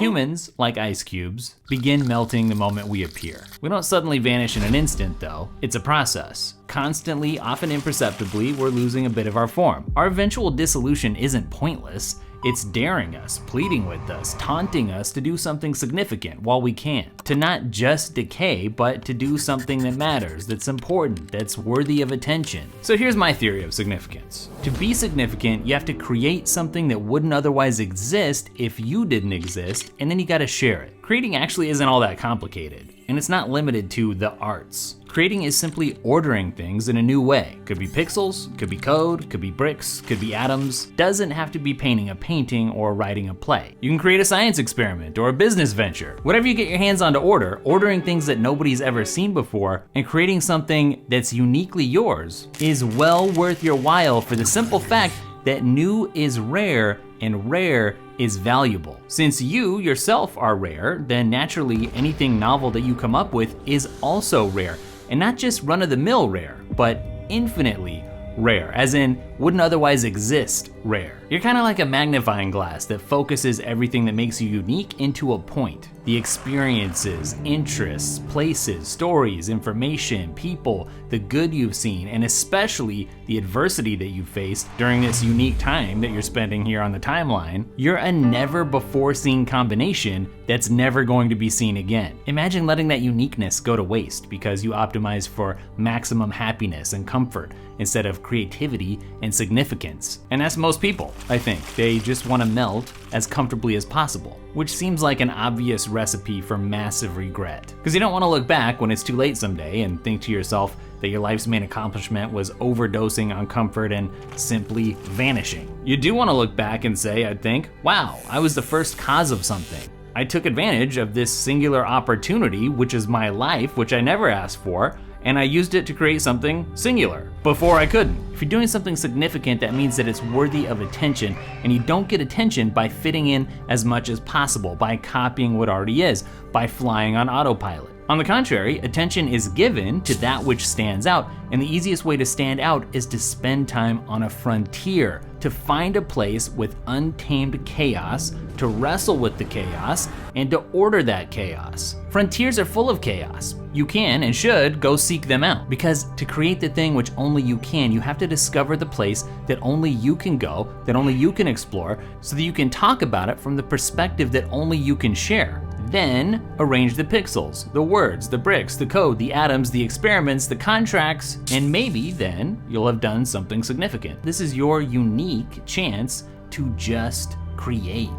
Humans, like ice cubes, begin melting the moment we appear. We don't suddenly vanish in an instant though, it's a process. Constantly, often imperceptibly, we're losing a bit of our form. Our eventual dissolution isn't pointless. It's daring us, pleading with us, taunting us to do something significant while we can. To not just decay, but to do something that matters, that's important, that's worthy of attention. So here's my theory of significance. To be significant, you have to create something that wouldn't otherwise exist if you didn't exist, and then you gotta share it. Creating actually isn't all that complicated, and it's not limited to the arts. Creating is simply ordering things in a new way. Could be pixels, could be code, could be bricks, could be atoms. Doesn't have to be painting a painting or writing a play. You can create a science experiment or a business venture. Whatever you get your hands on to order, ordering things that nobody's ever seen before and creating something that's uniquely yours is well worth your while for the simple fact that new is rare and rare is valuable. Since you yourself are rare, then naturally anything novel that you come up with is also rare. And not just run-of-the-mill rare, but infinitely rare, as in wouldn't otherwise exist rare. You're kind of like a magnifying glass that focuses everything that makes you unique into a point. The experiences, interests, places, stories, information, people, the good you've seen, and especially the adversity that you faced during this unique time that you're spending here on the timeline. You're a never before seen combination that's never going to be seen again. Imagine letting that uniqueness go to waste because you optimize for maximum happiness and comfort instead of creativity and significance. And that's most people, I think. They just want to melt as comfortably as possible, which seems like an obvious recipe for massive regret. Because you don't want to look back when it's too late someday and think to yourself that your life's main accomplishment was overdosing on comfort and simply vanishing. You do want to look back and say, I think, wow, I was the first cause of something. I took advantage of this singular opportunity, which is my life, which I never asked for, and I used it to create something singular before I couldn't. If you're doing something significant, that means that it's worthy of attention, and you don't get attention by fitting in as much as possible, by copying what already is, by flying on autopilot. On the contrary, attention is given to that which stands out, and the easiest way to stand out is to spend time on a frontier, to find a place with untamed chaos, to wrestle with the chaos, and to order that chaos. Frontiers are full of chaos. You can and should go seek them out, because to create the thing which only you can, you have to discover the place that only you can go, that only you can explore, so that you can talk about it from the perspective that only you can share. Then arrange the pixels, the words, the bricks, the code, the atoms, the experiments, the contracts, and maybe then you'll have done something significant. This is your unique chance to just create,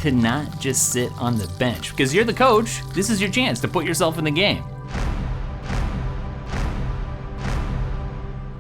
to not just sit on the bench. Because you're the coach, this is your chance to put yourself in the game.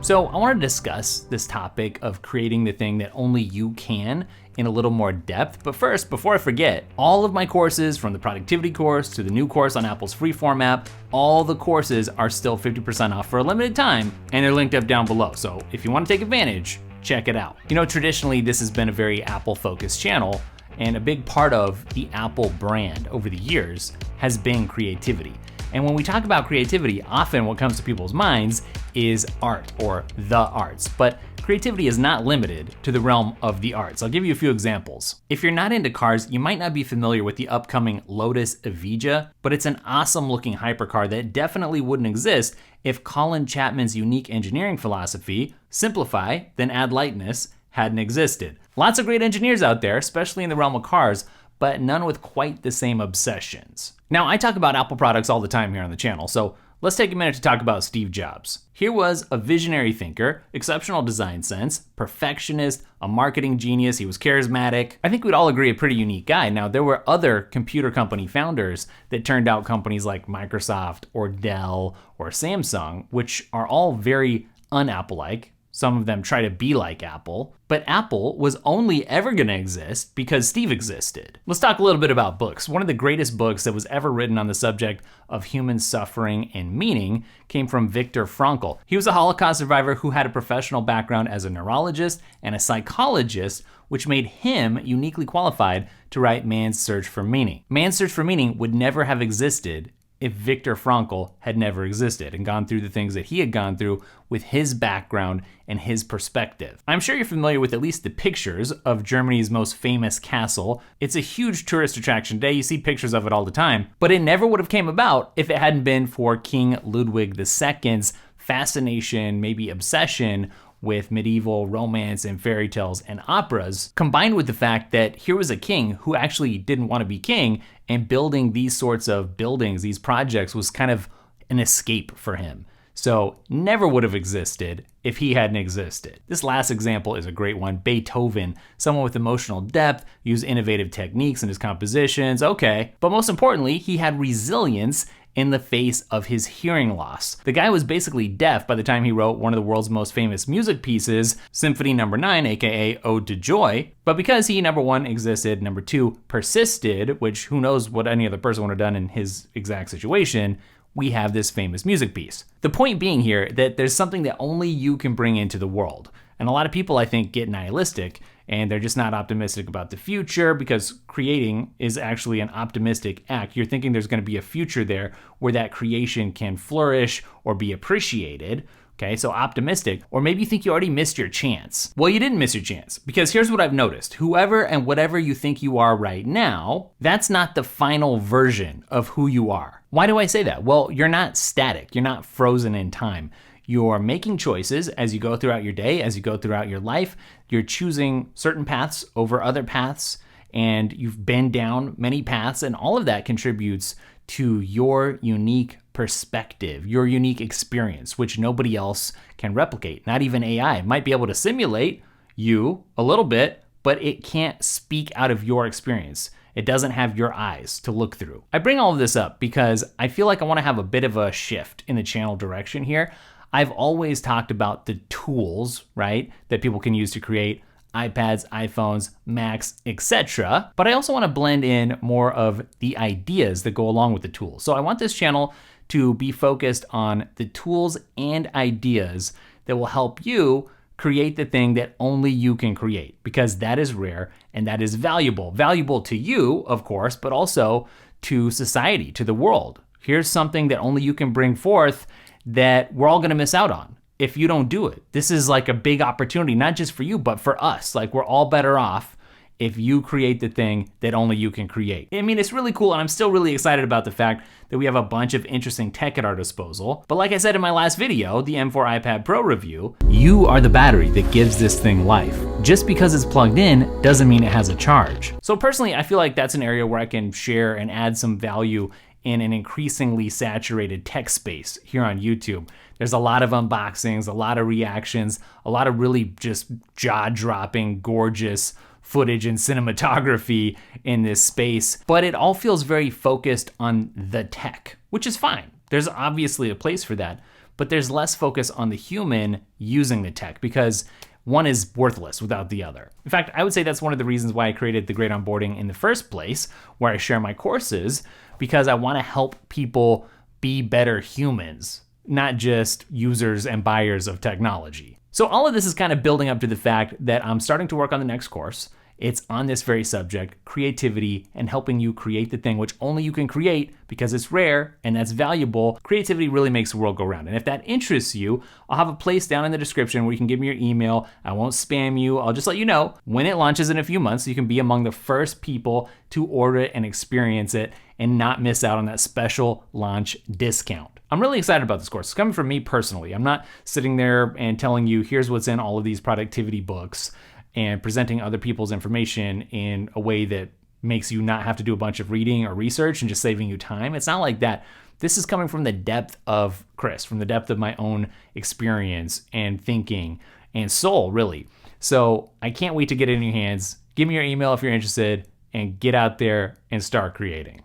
So I want to discuss this topic of creating the thing that only you can in a little more depth. But first, before I forget, all of my courses, from the productivity course to the new course on Apple's Freeform app, all the courses are still 50% off for a limited time, and they're linked up down below. So if you want to take advantage, check it out. You know, traditionally this has been a very Apple-focused channel, and a big part of the Apple brand over the years has been creativity. And when we talk about creativity, often what comes to people's minds is art or the arts, but creativity is not limited to the realm of the arts. I'll give you a few examples. If you're not into cars, you might not be familiar with the upcoming Lotus Evija, but it's an awesome looking hypercar that definitely wouldn't exist if Colin Chapman's unique engineering philosophy, simplify, then add lightness, hadn't existed. Lots of great engineers out there, especially in the realm of cars, but none with quite the same obsessions. Now, I talk about Apple products all the time here on the channel, so let's take a minute to talk about Steve Jobs. Here was a visionary thinker, exceptional design sense, perfectionist, a marketing genius, he was charismatic. I think we'd all agree a pretty unique guy. Now, there were other computer company founders that turned out companies like Microsoft or Dell or Samsung, which are all very un-Apple-like. Some of them try to be like Apple, but Apple was only ever gonna exist because Steve existed. Let's talk a little bit about books. One of the greatest books that was ever written on the subject of human suffering and meaning came from Viktor Frankl. He was a Holocaust survivor who had a professional background as a neurologist and a psychologist, which made him uniquely qualified to write Man's Search for Meaning. Man's Search for Meaning would never have existed if Viktor Frankl had never existed and gone through the things that he had gone through with his background and his perspective. I'm sure you're familiar with at least the pictures of Germany's most famous castle. It's a huge tourist attraction today. You see pictures of it all the time, but it never would have came about if it hadn't been for King Ludwig II's fascination, maybe obsession with medieval romance and fairy tales and operas, combined with the fact that here was a king who actually didn't want to be king, and building these sorts of buildings, these projects, was kind of an escape for him. So never would have existed if he hadn't existed. This last example is a great one. Beethoven, someone with emotional depth, used innovative techniques in his compositions, okay. But most importantly, he had resilience in the face of his hearing loss. The guy was basically deaf by the time he wrote one of the world's most famous music pieces, Symphony No. 9, aka Ode to Joy. But because he, number one, existed, number two, persisted, which who knows what any other person would have done in his exact situation, we have this famous music piece. The point being here that there's something that only you can bring into the world. And a lot of people, I think, get nihilistic and they're just not optimistic about the future, because creating is actually an optimistic act. You're thinking there's going to be a future there where that creation can flourish or be appreciated. Okay, so optimistic. Or maybe you think you already missed your chance. Well, you didn't miss your chance, because here's what I've noticed. Whoever and whatever you think you are right now, that's not the final version of who you are. Why do I say that? Well, you're not static. You're not frozen in time. You're making choices as you go throughout your day, as you go throughout your life. You're choosing certain paths over other paths, and you've been down many paths, and all of that contributes to your unique perspective, your unique experience, which nobody else can replicate. Not even AI. It might be able to simulate you a little bit, but it can't speak out of your experience. It doesn't have your eyes to look through. I bring all of this up because I feel like I want to have a bit of a shift in the channel direction here. I've always talked about the tools, right, that people can use to create iPads, iPhones, Macs, etc. But I also want to blend in more of the ideas that go along with the tools. So I want this channel to be focused on the tools and ideas that will help you create the thing that only you can create, because that is rare and that is valuable. Valuable to you, of course, but also to society, to the world. Here's something that only you can bring forth that we're all gonna miss out on if you don't do it. This is like a big opportunity, not just for you, but for us. Like, we're all better off if you create the thing that only you can create. I mean, it's really cool, and I'm still really excited about the fact that we have a bunch of interesting tech at our disposal. But like I said in my last video, the M4 iPad Pro review, you are the battery that gives this thing life. Just because it's plugged in doesn't mean it has a charge. So personally, I feel like that's an area where I can share and add some value in an increasingly saturated tech space here on YouTube. There's a lot of unboxings, a lot of reactions, a lot of really just jaw-dropping, gorgeous footage and cinematography in this space, but it all feels very focused on the tech, which is fine. There's obviously a place for that, but there's less focus on the human using the tech, because one is worthless without the other. In fact, I would say that's one of the reasons why I created The Great Onboarding in the first place, where I share my courses, because I want to help people be better humans, not just users and buyers of technology. So all of this is kind of building up to the fact that I'm starting to work on the next course. It's on this very subject, creativity, and helping you create the thing which only you can create because it's rare and that's valuable. Creativity really makes the world go round. And if that interests you, I'll have a place down in the description where you can give me your email. I won't spam you. I'll just let you know when it launches in a few months, so you can be among the first people to order it and experience it and not miss out on that special launch discount. I'm really excited about this course. It's coming from me personally. I'm not sitting there and telling you, here's what's in all of these productivity books, and presenting other people's information in a way that makes you not have to do a bunch of reading or research and just saving you time. It's not like that. This is coming from the depth of Chris, from the depth of my own experience and thinking and soul, really. So I can't wait to get it in your hands. Give me your email if you're interested, and get out there and start creating.